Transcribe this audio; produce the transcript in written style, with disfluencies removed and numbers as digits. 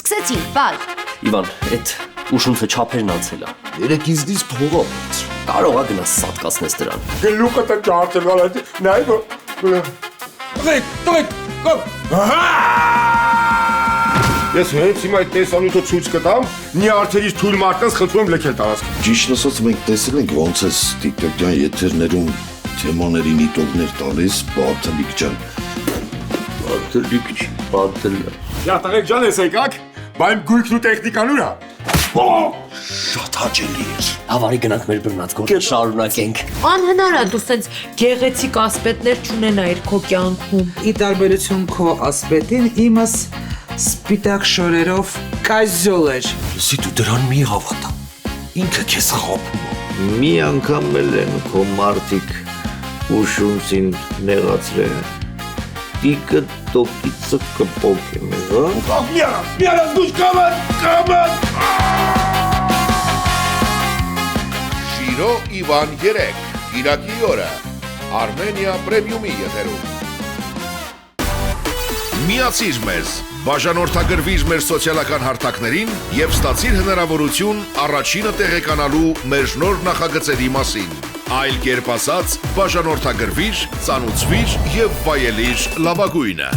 Սկսեցին, վայ։ Իվան, այդ ուշունցը չափերն անցել է։ Երեք ինձնից փողը ունեց։ Կարող է գնաս սատկացնես դրան։ Գլուխը տա ճարտել է, նայ։ Տղեկ, կոմ։ Ես հենց հիմա այդ տեսանյութը ցույց կտամ, մի արդերից թույլ մարդկանց խնդրում եմ լքել տարածքը։ Ճիշտ ասած մենք տեսել ենք ոնց է TikTok-յան եթերներում թեմաների նիտողներ տալիս Բաթլիկ ջան։ Բաթլիկ չի, բաթլը։ Յա տղեկ ջան, ես եկաք, բա իմ գույքն ու տեխնիկան ուր է։ Շատ հաճելի էր։ Հավարի գնանք մեր բռնած գործը շարունակենք։ Անհնար է դու սենց գեղեցիկ ասպետներ չունենայիր քո կյանքում։ Ի տարբերություն քո ասպետին, իմս սպիտակ շորերով կազյոլ էր։ Լսի դու դրան մի հավատա։ Ինքը քեզ խաբում է։ Մի անգամ էլ են քո մարդիկ ուշունցին նեղացրել։ Տիկը տոկիցը կպոկ է մեզ, հա։ Միարա դուշ կաման։ Շիրո Իվան 3 Կիրակի օրը Armenia Premium-ի եթերում Միացիր մեզ, բաժանորդագրվիր մեր սոցիալական հարթակներին եւ ստացիր հնարավորություն առաջինը տեղեկանալու մեր նոր նախագծերի մասին։ Այլ կերպ ասած, բաժանորդագրվիր, ծանուցվիր եւ վայելիր լավագույնը։